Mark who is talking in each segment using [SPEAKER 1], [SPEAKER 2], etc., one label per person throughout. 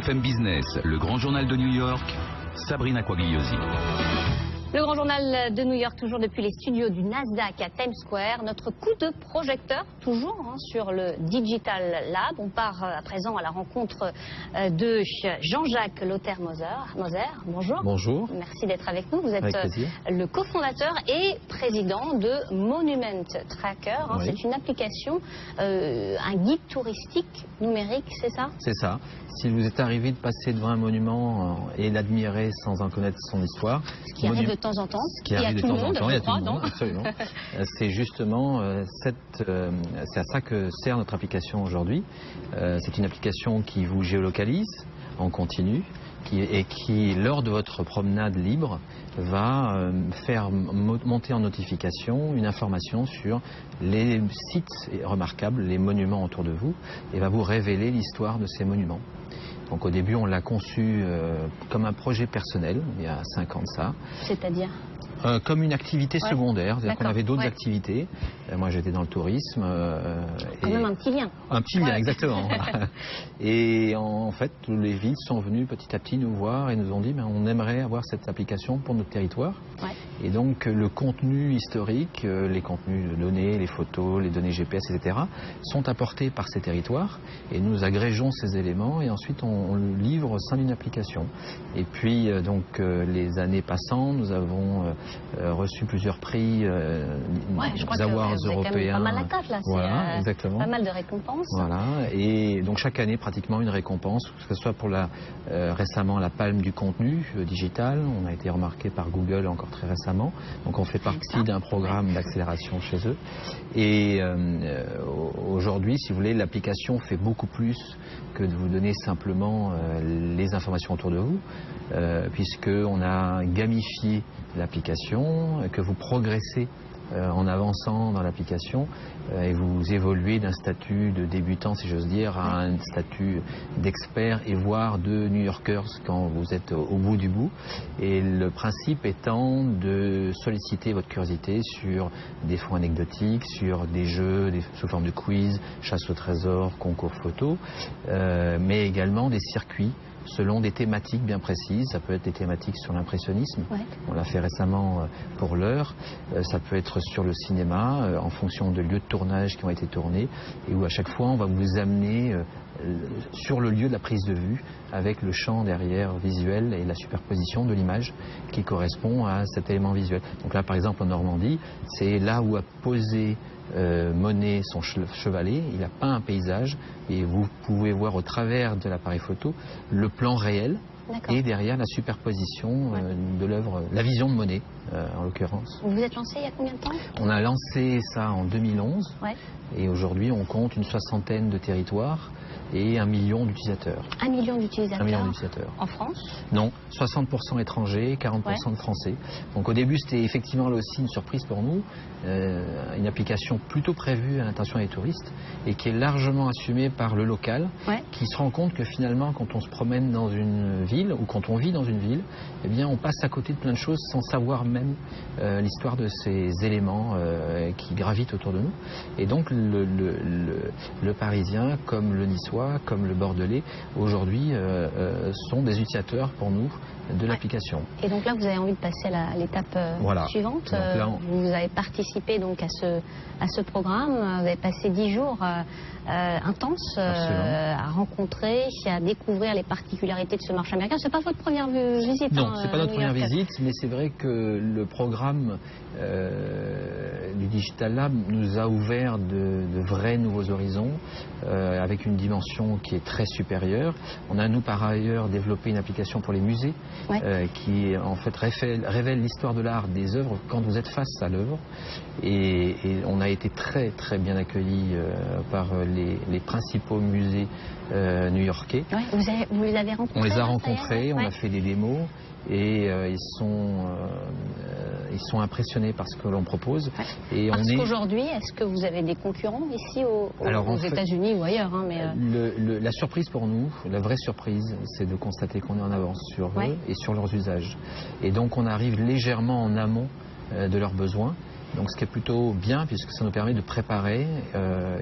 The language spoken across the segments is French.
[SPEAKER 1] BFM Business, le grand journal de New York, Sabrina Quagliosi.
[SPEAKER 2] Le grand journal de New York, toujours depuis les studios du Nasdaq à Times Square. Notre coup de projecteur, toujours sur le Digital Lab. On part à présent à la rencontre de Jean-Jacques Lothair-Moser. Bonjour.
[SPEAKER 3] Bonjour.
[SPEAKER 2] Merci d'être avec nous. Vous êtes le cofondateur et président de Monument Tracker.
[SPEAKER 3] Oui.
[SPEAKER 2] C'est une application, un guide touristique numérique, c'est ça?
[SPEAKER 3] C'est ça. Si vous êtes arrivé de passer devant un monument et l'admirer sans en connaître son histoire,
[SPEAKER 2] ce qui arrive de temps en temps,
[SPEAKER 3] qui arrive de temps en temps, il y a tout le monde,
[SPEAKER 2] non
[SPEAKER 3] absolument. C'est justement c'est à ça que sert notre application aujourd'hui. C'est une application qui vous géolocalise en continu et qui, lors de votre promenade libre, va faire monter en notification une information sur les sites remarquables, les monuments autour de vous, et va vous révéler l'histoire de ces monuments. Donc au début, on l'a conçu comme un projet personnel, il y a 5 ans de ça.
[SPEAKER 2] C'est-à-dire
[SPEAKER 3] comme une activité secondaire, c'est-à-dire qu'on avait d'autres activités. Moi, j'étais dans le tourisme.
[SPEAKER 2] Quand même un petit lien.
[SPEAKER 3] Un petit lien, exactement. Et en fait, les villes sont venues petit à petit nous voir et nous ont dit on aimerait avoir cette application pour notre territoire. Et donc, le contenu historique, les contenus de données, les photos, les données GPS, etc., sont apportés par ces territoires. Et nous agrégeons ces éléments et ensuite on le livre au sein d'une application. Et puis, donc, les années passant, nous avons reçu plusieurs prix, des awards européens.
[SPEAKER 2] Pas mal la tâche, là.
[SPEAKER 3] Voilà, exactement.
[SPEAKER 2] Pas mal de récompenses.
[SPEAKER 3] Voilà, et donc chaque année pratiquement une récompense, que ce soit pour récemment la palme du contenu digital. On a été remarqué par Google encore très récemment. Donc on fait partie d'un programme d'accélération chez eux. Et aujourd'hui, si vous voulez, l'application fait beaucoup plus que de vous donner simplement les informations autour de vous, puisqu'on a gamifié l'application, que vous progressez en avançant dans l'application et vous évoluez d'un statut de débutant, si j'ose dire, à un statut d'expert et voire de New-Yorkers quand vous êtes au bout du bout. Et le principe étant de solliciter votre curiosité sur des fonds anecdotiques, sur des jeux sous forme de quiz, chasse au trésor, concours photo, mais également des circuits selon des thématiques bien précises. Ça peut être des thématiques sur l'impressionnisme, on l'a fait récemment pour l'heure, ça peut être sur le cinéma, en fonction de lieux de tournage qui ont été tournés, et où à chaque fois on va vous amener sur le lieu de la prise de vue, avec le champ derrière visuel et la superposition de l'image qui correspond à cet élément visuel. Donc là par exemple en Normandie, c'est là où a posé Monet son chevalet, il a peint un paysage et vous pouvez voir au travers de l'appareil photo le plan réel et derrière la superposition de l'œuvre, la vision de Monet en l'occurrence.
[SPEAKER 2] Vous vous êtes lancé il y a combien de temps?
[SPEAKER 3] On a lancé ça en 2011 et aujourd'hui on compte une 60aine de territoires et 1 million d'utilisateurs.
[SPEAKER 2] 1 million d'utilisateurs.
[SPEAKER 3] 1 million d'utilisateurs.
[SPEAKER 2] En France?
[SPEAKER 3] Non, 60% étrangers, 40% de Français. Donc au début c'était effectivement là aussi une surprise pour nous, une application plutôt prévue à l'intention des touristes et qui est largement assumée par le local, qui se rend compte que finalement quand on se promène dans une ville ou quand on vit dans une ville, eh bien on passe à côté de plein de choses sans savoir même l'histoire de ces éléments qui gravitent autour de nous. Et donc le Parisien comme le Niçois, comme le Bordelais, aujourd'hui sont des utilisateurs pour nous de l'application.
[SPEAKER 2] Et donc là, vous avez envie de passer à l'étape suivante. Là, vous avez participé donc à ce programme. Vous avez passé 10 jours intenses à rencontrer, à découvrir les particularités de ce marché américain. C'est pas votre première visite?
[SPEAKER 3] Non, c'est pas notre première visite, mais c'est vrai que le programme du Digital Lab nous a ouvert de vrais nouveaux horizons avec une dimension qui est très supérieure. On a nous par ailleurs développé une application pour les musées qui en fait révèle l'histoire de l'art des œuvres quand vous êtes face à l'œuvre, et on a été très très bien accueillis par les principaux musées new-yorkais.
[SPEAKER 2] Vous les avez rencontrés?
[SPEAKER 3] On les a rencontrés, on a fait des démos et ils sont impressionnés par ce que l'on propose. Et
[SPEAKER 2] parce qu'aujourd'hui, est-ce que vous avez des concurrents ici aux États-Unis ou ailleurs
[SPEAKER 3] La surprise pour nous, la vraie surprise, c'est de constater qu'on est en avance sur eux et sur leurs usages. Et donc on arrive légèrement en amont de leurs besoins. Donc ce qui est plutôt bien, puisque ça nous permet de préparer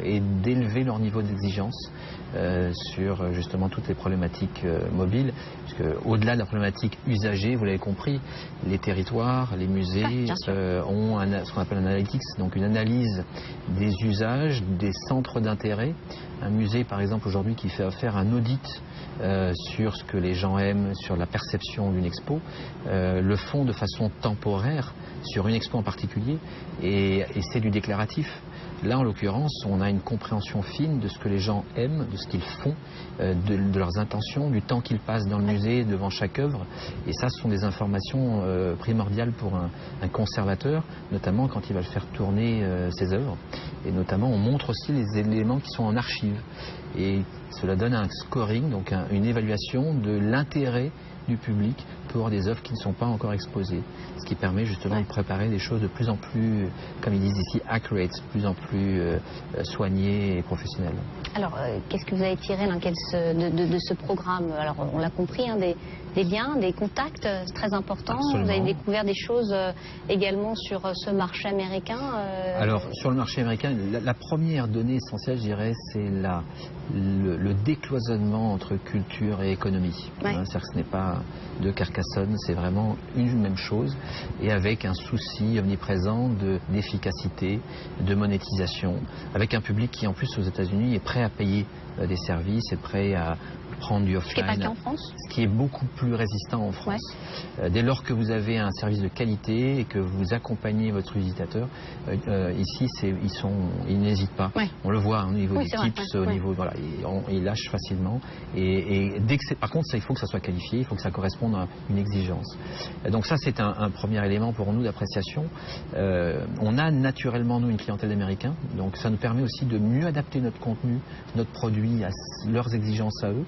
[SPEAKER 3] et d'élever leur niveau d'exigence sur justement toutes les problématiques mobiles. Parce que au-delà de la problématique usagée, vous l'avez compris, les territoires, les musées ont ce qu'on appelle un analytics, donc une analyse des usages, des centres d'intérêt. Un musée, par exemple, aujourd'hui, qui fait faire un audit sur ce que les gens aiment, sur la perception d'une expo, le font de façon temporaire sur une expo en particulier, et c'est du déclaratif. Là, en l'occurrence, on a une compréhension fine de ce que les gens aiment, de ce qu'ils font, de leurs intentions, du temps qu'ils passent dans le musée, devant chaque œuvre. Et ça, ce sont des informations primordiales pour un conservateur, notamment quand il va faire tourner ses œuvres. Et notamment, on montre aussi les éléments qui sont en archive. Et cela donne un scoring, donc une évaluation de l'intérêt du public pour des œuvres qui ne sont pas encore exposées. Ce qui permet justement de préparer des choses de plus en plus, comme ils disent ici, accurate, de plus en plus soignées et professionnelles.
[SPEAKER 2] Alors, qu'est-ce que vous avez tiré de ce programme? Alors, on l'a compris, hein, des liens, des contacts, c'est très important. Absolument. Vous avez découvert des choses également sur ce marché américain.
[SPEAKER 3] Alors, sur le marché américain, la première donnée essentielle, je dirais, c'est le décloisonnement entre culture et économie. C'est-à-dire que ce n'est pas de Carcassonne, c'est vraiment une même chose, et avec un souci omniprésent d'efficacité, de monétisation, avec un public qui en plus aux États-Unis est prêt à payer des services, est prêt à prendre du offline.
[SPEAKER 2] Ce qui n'est pas qu'en France.
[SPEAKER 3] Ce qui est beaucoup plus résistant en France. Dès lors que vous avez un service de qualité et que vous accompagnez votre utilisateur, ici ils n'hésitent pas. On le voit au niveau des tips, au niveau voilà, ils lâchent facilement. Et dès que par contre, ça, il faut que ça soit qualifié, il faut que ça corresponde à une exigence. Donc ça, c'est un premier élément pour nous d'appréciation. On a naturellement nous une clientèle d'Américains, donc ça nous permet aussi de mieux adapter notre contenu, notre produit à leurs exigences à eux.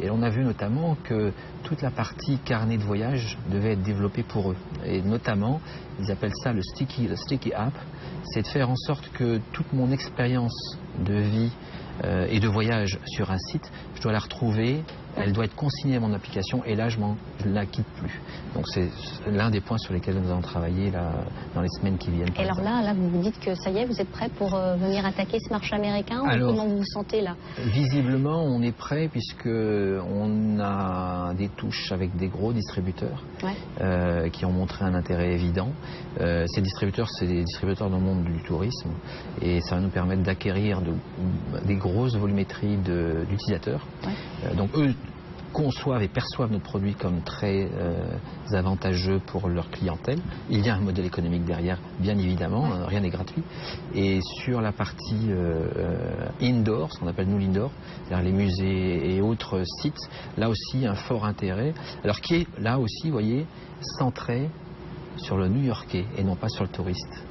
[SPEAKER 3] Et on a vu notamment que toute la partie carnet de voyage devait être développée pour eux. Et notamment, ils appellent ça le sticky app, c'est de faire en sorte que toute mon expérience de vie et de voyage sur un site, je dois la retrouver, elle doit être consignée à mon application et là je ne la quitte plus. Donc c'est l'un des points sur lesquels nous allons travailler là, dans les semaines qui viennent.
[SPEAKER 2] Et alors là, vous vous dites que ça y est, vous êtes prêt pour venir attaquer ce marché américain? Alors, comment vous vous sentez là?
[SPEAKER 3] Visiblement, on est prêt puisque on a des touches avec des gros distributeurs qui ont montré un intérêt évident. Ces distributeurs, c'est des distributeurs dans le monde du tourisme et ça va nous permettre d'acquérir des grosses volumétries d'utilisateurs. Donc eux conçoivent et perçoivent nos produits comme très avantageux pour leur clientèle. Il y a un modèle économique derrière, bien évidemment, rien n'est gratuit. Et sur la partie indoor, ce qu'on appelle nous l'indoor, c'est-à-dire les musées et autres sites, là aussi un fort intérêt, alors qui est là aussi, vous voyez, centré sur le New-Yorkais et non pas sur le touriste.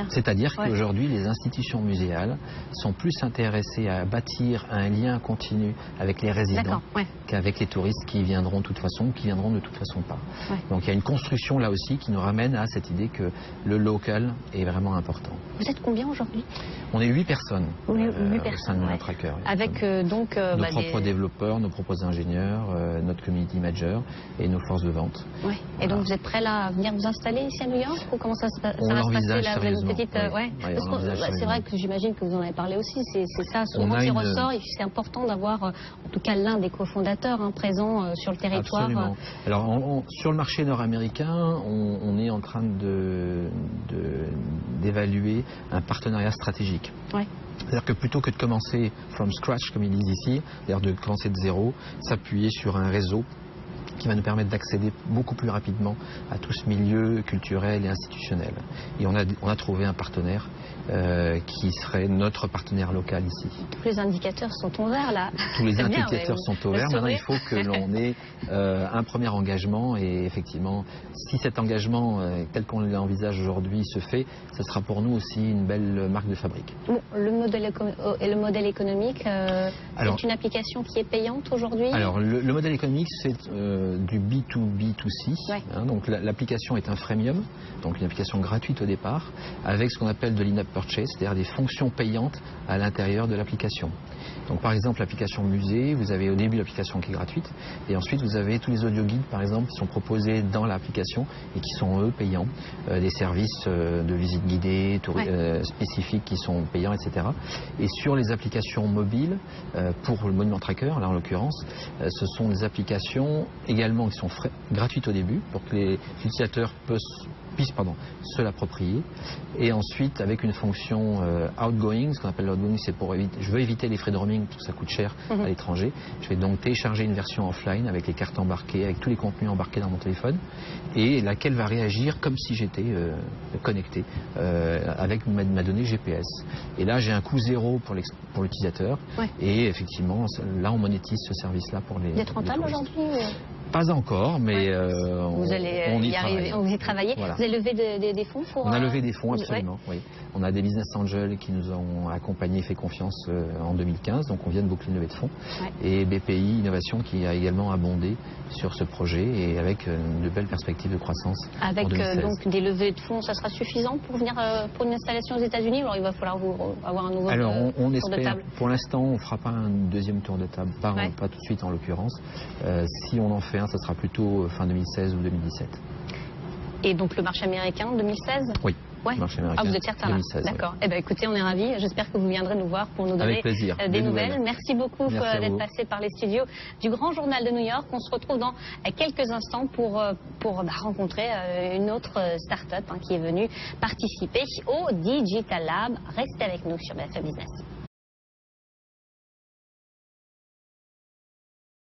[SPEAKER 3] C'est-à-dire qu'aujourd'hui, les institutions muséales sont plus intéressées à bâtir un lien continu avec les résidents qu'avec les touristes qui viendront de toute façon ou qui viendront de toute façon pas. Donc il y a une construction là aussi qui nous ramène à cette idée que le local est vraiment important.
[SPEAKER 2] Vous êtes combien aujourd'hui?
[SPEAKER 3] On est 8 personnes au sein de notre tracker.
[SPEAKER 2] Avec donc
[SPEAKER 3] nos propres développeurs, nos propres ingénieurs, notre community manager et nos forces de vente.
[SPEAKER 2] Et donc vous êtes prêts là à venir vous installer ici à New York ou comment ça va se passer? C'est vrai que j'imagine que vous en avez parlé aussi, c'est ça souvent qui ressort et c'est important d'avoir en tout cas l'un des cofondateurs présent sur le territoire.
[SPEAKER 3] Absolument. Alors sur le marché nord-américain, on est en train d'évaluer un partenariat stratégique. C'est-à-dire que plutôt que de commencer from scratch comme ils disent ici, c'est-à-dire de commencer de zéro, s'appuyer sur un réseau qui va nous permettre d'accéder beaucoup plus rapidement à tout ce milieu culturel et institutionnel. Et on a trouvé un partenaire qui serait notre partenaire local ici.
[SPEAKER 2] Tous les indicateurs sont au vert là.
[SPEAKER 3] Tous les indicateurs sont au vert. Maintenant, il faut que l'on ait un premier engagement et effectivement, si cet engagement tel qu'on l'envisage aujourd'hui se fait, ce sera pour nous aussi une belle marque de fabrique.
[SPEAKER 2] Bon, le modèle économique, c'est une application qui est payante aujourd'hui?
[SPEAKER 3] Alors, le modèle économique, c'est du B2B2C.
[SPEAKER 2] Ouais.
[SPEAKER 3] Donc l'application est un freemium, donc une application gratuite au départ, avec ce qu'on appelle de l'in-app purchase, c'est-à-dire des fonctions payantes à l'intérieur de l'application. Donc par exemple l'application musée, vous avez au début l'application qui est gratuite, et ensuite vous avez tous les audio guides par exemple qui sont proposés dans l'application et qui sont eux payants, des services de visite guidée spécifiques qui sont payants, etc. Et sur les applications mobiles, pour le Monument Tracker, là en l'occurrence, ce sont des applications également qui sont gratuites au début pour que les utilisateurs puissent se l'approprier, et ensuite avec une fonction outgoing. Ce qu'on appelle l'outgoing, c'est pour je veux éviter les frais de roaming parce que ça coûte cher à l'étranger. Je vais donc télécharger une version offline avec les cartes embarquées, avec tous les contenus embarqués dans mon téléphone, et laquelle va réagir comme si j'étais connecté avec ma donnée GPS. Et là j'ai un coût zéro pour l'utilisateur, et effectivement là on monétise ce service-là pour les.
[SPEAKER 2] Vous êtes rentable aujourd'hui?
[SPEAKER 3] Pas encore, mais
[SPEAKER 2] on y travaille.
[SPEAKER 3] Voilà.
[SPEAKER 2] Vous avez levé des fonds pour...
[SPEAKER 3] On a levé des fonds, absolument. Oui. On a des business angels qui nous ont accompagnés et fait confiance en 2015, donc on vient de boucler une levée de fonds. Et BPI Innovation qui a également abondé sur ce projet, et avec de belles perspectives de croissance.
[SPEAKER 2] Avec
[SPEAKER 3] en 2016.
[SPEAKER 2] donc des levées de fonds, ça sera suffisant pour venir pour une installation aux États-Unis, ou alors il va falloir avoir un nouveau
[SPEAKER 3] on
[SPEAKER 2] tour
[SPEAKER 3] espère,
[SPEAKER 2] de table?
[SPEAKER 3] pour l'instant, on ne fera pas un deuxième tour de table, pas tout de suite en l'occurrence. Si on en fait un, ça sera plutôt fin 2016 ou 2017.
[SPEAKER 2] Et donc le marché américain 2016? Oui.
[SPEAKER 3] Le marché américain,
[SPEAKER 2] vous êtes certain
[SPEAKER 3] 2016,
[SPEAKER 2] là? D'accord. Eh ben, écoutez, on est ravis. J'espère que vous viendrez nous voir pour nous donner des nouvelles. Merci beaucoup d'être passé par les studios du Grand Journal de New York. On se retrouve dans quelques instants pour rencontrer une autre start-up qui est venue participer au Digital Lab. Restez avec nous sur BFM Business.